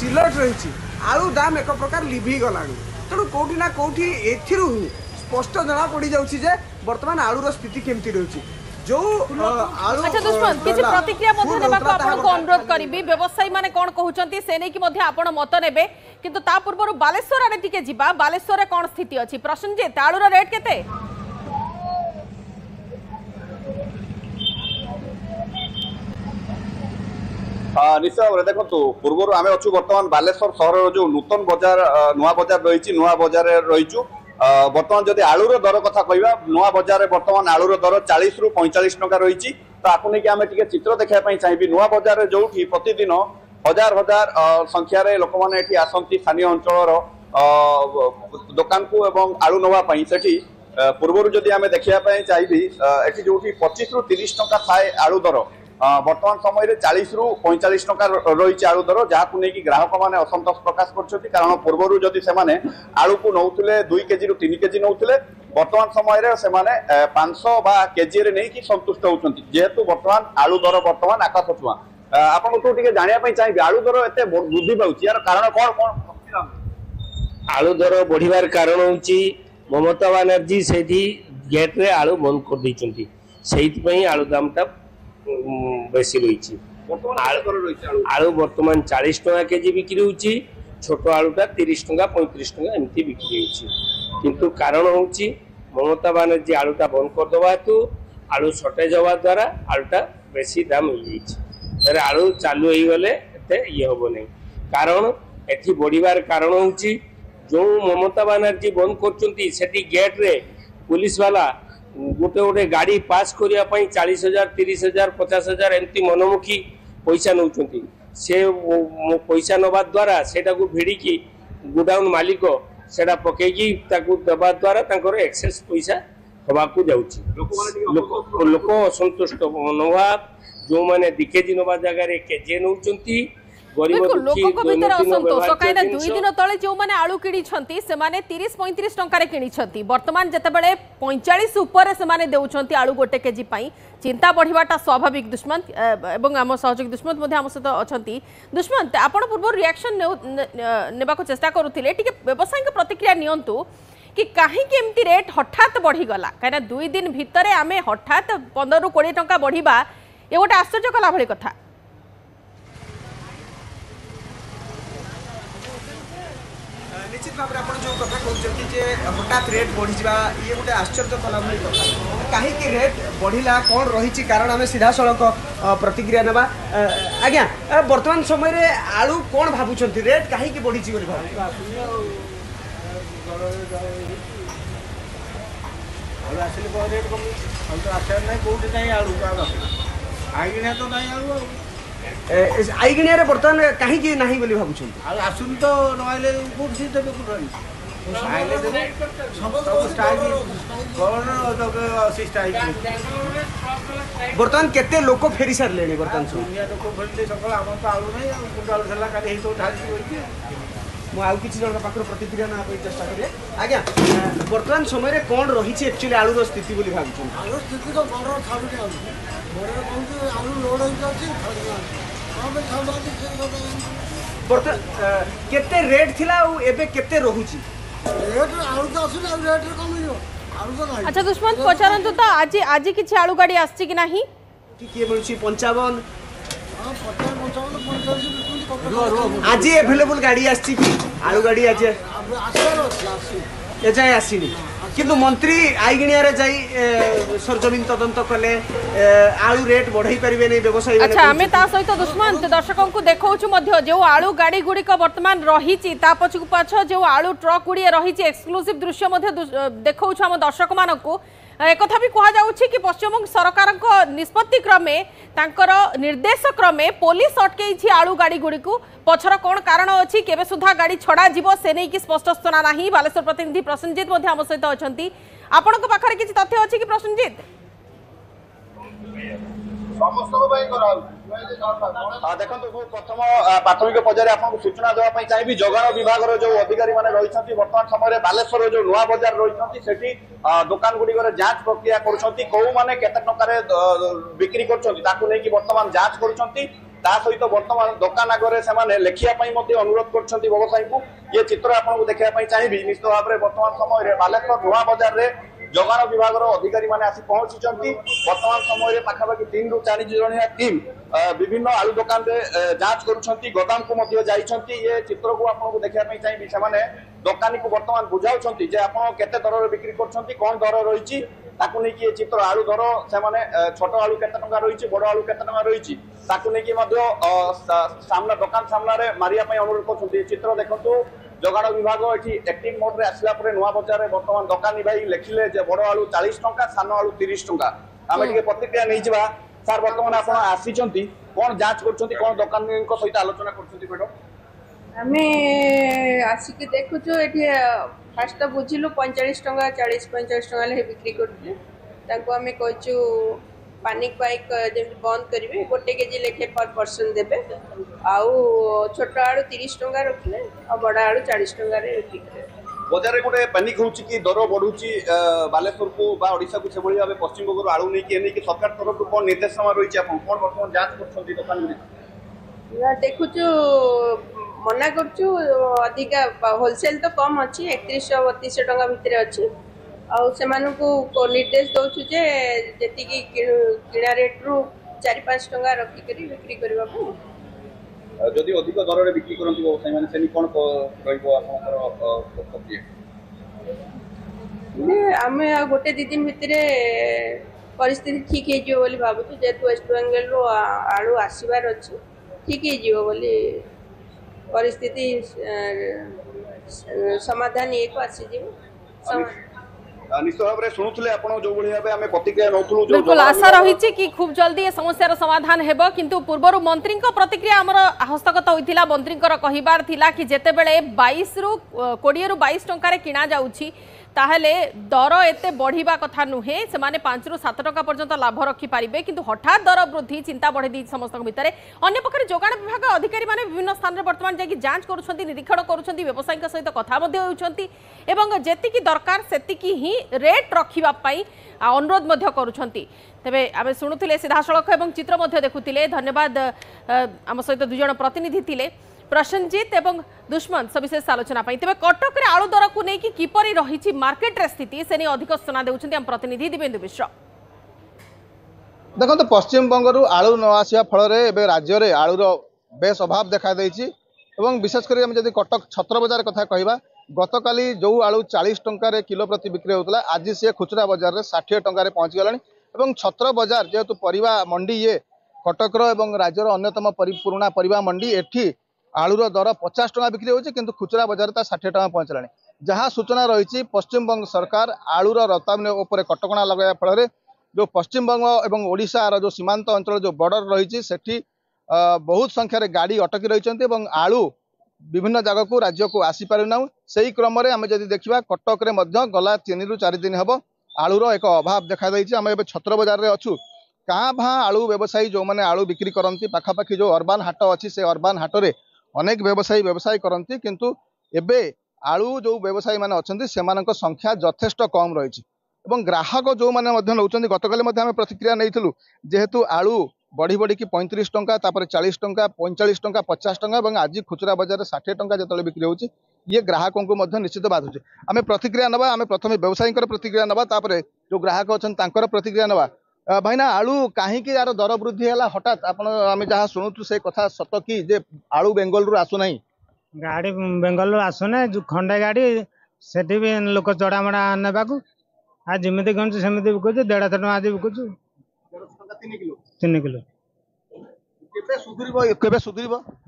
सिलट रही आलू दाम एक प्रकार लिभि गला तेणु कौटी ना कौटी एथिरू स्पष्ट जना पड़ जाऊँगी बर्तमान आलूर स्थिति केमती रही जो अच्छा दुष्मंत किसी प्रतिक्रिया आपको अनुरोध करी व्यवसायी माने कौन कहते से नहीं कि आपण मत नेबे किंतु ता पूर्व बालेश्वर आड़े टिके जिबा बालेश्वर कौन स्थिति अच्छी प्रसन्नजीत आलूर रेट केते निश्चय भाव देखो पूर्व आम अच्छु बर्तमान बालेश्वर सहर जो नूतन बजार नुआ बजार रही नुआ बजार रहीचु बर्तमान जदि आलूर दर कथा कहवा नुआ बजार में बर्तमान आलूर दर 40 रु 45 टका रही तो आपको नहीं आम टे चित्र देखापी चाहिए नुआ बजार जो प्रतिदिन हजार हजार संख्यार लोक मैंने आसती स्थानीय अंचल दुकान को एवं आलू नापी से पूर्व जदि आम देखापी चाहिए जो 25 रु 30 टका थाए आलू दर बर्तमान समय 40 रु 45 टका रही आलू दर जहाँ नहीं ग्राहक मैंने असंतोष प्रकाश कर कारण पूर्व जदि से आलू को नौले 2 केजी रु 3 केजी नौले बर्तमान समय से 500 बा केजी नहीं कि संतुष्ट होती जेहेतु बर्तमान आलू दर बर्तमान आकाश छुआ आपको जानापी चाहिए आलू दर एत वृद्धि पाँच यार कारण कौन कौन आलू दर बढ़िबार कारण होची ममता बनर्जी से गेट रे आलू बंद कर देइचंती सेहितपई आलू दामटा बेसी रही आलू बर्तमान 40 टका केजी बिक्री होची छोट आलूटा 30 टका 35 टका एमती बिक्री होची किंतु कारण होची ममता बनर्जी आलूटा बंद कर दवा हेतु आलू शॉर्टेज हवा द्वारा आलूटा बेसी दाम हो जाइए आलू चालू हो गले एते ये हम नहीं कारण एठी बढ़िबार कारण होची जो ममता बनर्जी बंद करचंती सेठी गेट रे पुलिस वाला गोटे गोटे गाड़ी पास करने 40,000 30,000 50,000 एमती मनमुखी पैसा नौ से पैसा नवा द्वारा सेटा को भिड़िकी गोडाउन मालिक सेटा पकईकी देवा द्वारा एक्सेस पैसा हवाक जाऊँगी लोक असंतुष्ट मनोभाव जो मैंने 2 केजी नवा जगह केजे नौ लोक भीतर असंतोष कहीं 2 दिन तले जो मैंने आलू किणी से 30-35 टंकार किणी बर्तमान जितेबाला 45 उपर से देउछंती आलू गोटे केजी चिंता बढ़ाटा स्वाभाविक दुष्मंत एवं आम सहयोगी दुष्मंत आम सहित अच्छा दुष्मंत आपण पूर्व रिएक्शन नेबा चेष्टा करुले व्यवसायी प्रतिक्रिया नियंतु कि कहीं एमती रेट हठात बढ़ीगला कहीं 2 दिन भितर आम हठात 15 रु 20 टंका बढ़िबा ये गोटे आश्चर्य कला भली कथा निश्चित भाव में जो कथा कहते हठात रेट बढ़ी ये गोटे आश्चर्य कला भाई कथा कहीं रेट बढ़ला कौन रही कारण आम सीधा सड़क प्रतिक्रिया ना आज्ञा बर्तमान समय आलू कौन भावुं रेट कहीं बढ़ी आईगिणिया बर्तमान कहीं ना भावुं आसुन तो नहले बर्तमान केते लोक फेरी सारे बर्तमान सकाल आम तो आलू नहीं किसी जन पाखर प्रतिक्रिया ना चेष्टा करें आज्ञा बर्तमान समय कौन रही एक्चुअली आलूर स्थिति बोली भावुं आलू स्थिति तो बड़ छाड़ुटे आलू लोड केते रेट थिला एबे केते रहूची रेट आलू तो आसुन रेट कमियो आलू तो नाही अच्छा दुष्मंत पचारंतु तो आज आज किछि आलू गाड़ी आछि कि नाही किए मिलुची 55 आज एभेलेबल गाड़ी आछि कि आलू गाड़ी आज एजाए आसीनी किंतु मंत्री आईगिणिया जाई सरजमीन तदंत कले आलू रेट बढ़ाई पारे नहीं व्यवसायी अच्छा आम सहित दुष्मंत दर्शकों को देखु जो आलू गाड़ी गुड़िक बर्तमान रही पछकु पछ जो आलू ट्रक गुड़िए रही एक्सक्लूसिव दृश्य देखु आम दर्शक मानू एक भी कहुच्छी कि पश्चिमबंग सरकार निष्पत्ति क्रमे तांकर निर्देश क्रमे पुलिस अटकई आलू गाड़ी गुड़ी को पछर कौन कारण अच्छी केबे सुधा गाड़ी छड़ा जीव से नहीं कि स्पष्ट सूचना नहीं बालेश्वर प्रतिनिधि प्रसन्नजीत आम सहित अच्छा आपण पाखे किसी तथ्य अच्छी कि प्रसन्नजीत देखो प्रथम प्राथमिक पर्यायर आपको सूचना देवाई चाहिए जगाण विभाग जो अधिकारी मैंने रही बर्तमान समय बालेश्वर जो नुआ बजार रही दुकान गुड़िक जांच प्रक्रिया करुँच कौ मैंने केते टंकार बिक्री कर बर्तमान जांच कर ता सहित वर्तमान दुकान आगे से लेखिया अनुरोध कर व्यवसायी को ये चित्र आपको देखा चाहिए निश्चित भाव में वर्तमान समय बालेश्वर नुआ बजार में जगान विभाग अधिकारी मैंने आसी पहुंची वर्तमान समय पाखापाखि 3 ରୁ 4 जणिया टीम विभिन्न आलू दुकान में जांच करुँच गोदाम को जाइछंती ये चित्र को आपको देखा चाहिए से दुकानी को वर्तमान बुझाऊँ आप केते दर बिक्री कर कौन दर रही ताकू नहीं कि चित्र आलू दर से छोट आलू केते टंका रही बड़ आलू केते टंका रही ताकू नहीं कि सामना दुकान सामने मारिया अनुरोध कर चित्र देखो जगाण विभाग ये एक्टिव मोड रे आसला परे नुआ बजार रे वर्तमान दुकानी भाई लिखिले जे बड़ आलू 40 टंका सान आलू 30 टंका आम टे प्रतिक्रिया नहीं जा सार वर्तमान आप आसी कौन जांच कर कौन दुकान सहित आलोचना कर मैडम आमे आसिक देखुचु ये फास्ट तो बुझिलु 45 टंका 40-45 टंका बिक्री करूँ आम कहचु पानिक बाइक जमी बंद करेंगे 1 केजी लेखे पर पर्सन देवे आउ छोट आलू 30 टंका रखिले और बड़ आलू 40 टंका बजार गोटे पैनिक हो दर बढ़ुची बालेश्वर को ओडिशा को से भाव पश्चिम बंग आलू नहीं सरकार तरफ कौन निर्देशना रही कौन बर्तमान जांच कर दुकान देखुचु मना करचु अधिका होलसेल तो कम अच्छी 3100-3200 टंका भितर अच्छी आउ से निर्देश दौचु जे जेतिकी किणा रेट रु 4-5 टंका रखिक बिक्री करने जदि अधिक दर में बिक्री करती व्यवसायी मैंने से कौन आम गोटे 2 दिन भितर परिस्थिति ठीक हो भावुँ जेहेतु वेस्ट बेंगल रू आलू आसबार अच्छी ठीक हो परिस्थिति समाधान ये को आसीज निश्चित भाव में शुणुले जो भाव में प्रतिक्रिया नौलु बिल्कुल आशा रही कि खूब जल्दी ए समस्यार समाधान हेबो किंतु पूर्व मंत्री प्रतिक्रिया आमर हस्तगत होइथिला मंत्री कहिबार थिला कि जेतेबेले 22 ରୁ 20 ରୁ 22 टंका किणा जाउछि ताहले दर एते बढ़िबा कथा नुहे से माने 5 ରୁ 7 टंका पर्यंत लाभ रखि पारिबे किंतु हठात दर वृद्धि चिंता बढ़े दी समस्त भितर अन्य पक्षरे जोगाण विभाग अधिकारी माने विभिन्न स्थान रे वर्तमान जाकि जांच करूछंती निरीक्षण करूछंती व्यवसायी सहित कथा मध्ये होउछंती एवं जेतिकी दरकार सेतिकी ही रेट रखिबा पई अनुरोध मध्ये करूछंती तेबे आमे सुनुथिले सीधा सड़क एवं चित्र मध्ये देखुथिले धन्यवाद आम सहित 2 जण प्रतिनिधि थिले प्रसन्नजीत एवं दुश्मन सविशेष आलोचना तेज कटक आलू दर को लेकिन किपरि रही मार्केट रे स्थिति से नहीं अधिक सूचना देउछन्ती हम प्रतिनिधि दिवेंदु मिश्र। देखो तो पश्चिम बंगरू आलू न आसिया फल राज्य में आलूर बेस अभाव देखा देइछि एवं विशेषकर जब कटक छत्र बजार कथा कहवा गतकाली जो आलू 40 टंकार किलो प्रति बिक्री होता आज सी खुचरा बजार में 60 टंकार पहुँची गलानी छत्र बजार जेहेतु परिवा मंडी ये कटकर और राज्यर अन्यतम पुराना परिवा मंडी एठी आलूर दर 50 टंका बिक्री होची किंतु खुचरा बजार 60 टंका पहुँचलानी जहाँ सूचना रही पश्चिम बंग सरकार आलूर रप्तानी उपर कटकणा लगाया फल जो पश्चिम बंग और ओडिशार जो सीमांत अंचल जो बॉर्डर रही सेठी बहुत संख्यार गाड़ी अटकी रही आलू विभिन्न जगह को राज्य को आसी पारिना से क्रम में आम जब देखा कटक गला 3 ରୁ 4 दिन हम आलूर एक अभाव देखा आम ए छत्र बजार में अच्छू काँ भाँ आलू व्यवसायी जो मैंने आलू बिक्री करती पाखापाखि जो अर्बान हाट अच्छी से अर्बान हाट में अनेक व्यवसायी करती किंतु एबे आलू जो व्यवसायी माने अच्छे से संख्या यथेष्ट कम रही ग्राहक जो मैंने नौकरी गतकाली आम प्रतिक्रिया नहीं जेहेतु आलू बढ़ी बढ़ी 35 टंका 40 टंका 45 टंका 50 टंका और आज खुचरा बजार 60 टंका जो बिक्री होची ये ग्राहकों को निश्चित बाधुचे आम प्रतिक्रिया नवा आम प्रथम व्यवसायी प्रतिक्रिया नवा जो ग्राहक अच्छा प्रतिक्रिया नवा भाईना आलू कहीं यार दर वृद्धि है हठात आम जहाँ शुणुचु से कथा सत कि जे आलू बेंगल रू आसुना गाड़ी बेंगल रू आसुना जो खंडे गाड़ी से भी लोक चढ़ामड़ा नेबाकू आज जमी गणुच सेमती बिकुचु 150 टका आज बिकुचु 3 किलो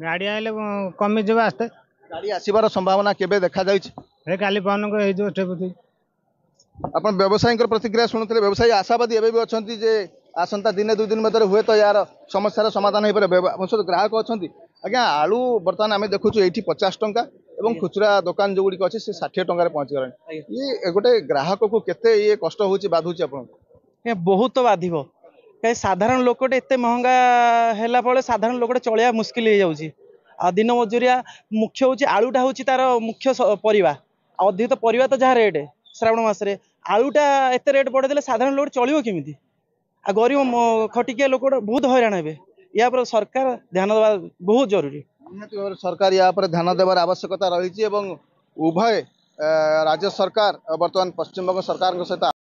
गाड़ी आइले कमी जब आस्ते गाड़ी आसबार संभावना केबे देखा जाइछि काली पवन को जो ठेबुथि अपन व्यवसायी प्रतिक्रिया शुणुते व्यवसायी आशावादी एवं भी अच्छा जे आसंता दिने 2 दिन मध्य हुए तो यार समस्या समाधान हो पारे ग्राहक अच्छा आज्ञा आलू बर्तमान आम देखु ये 50 टंका और खुचरा दुकान जो गुड़िक अच्छे 60 टंकार पहुँची गलानी ये गोटे ग्राहक को केते ये कष्ट होची बाधुची आपन बहुत बाधिब कहीं साधारण लोकटे एत महंगा है फल साधारण लोकटे चलिया मुस्किल हो जाऊँगी आ दिन मजूरिया मुख्य हूँ आलूटा हूँ तार मुख्य परिवा अधिक तो परिवा तो जहाँ रेट श्रावण मसरे आलूटा एत रेट बढ़े साधारण लोक चलो केमी आ गरीब खटिकिया लोक बहुत हैरान हे या पर सरकार ध्यान देवा बहुत जरूरी। निहाती भाବରେ सरकार या पर ध्यान देवार आवश्यकता रही उभय राज्य सरकार वर्तमान पश्चिमबंग सरकार सहित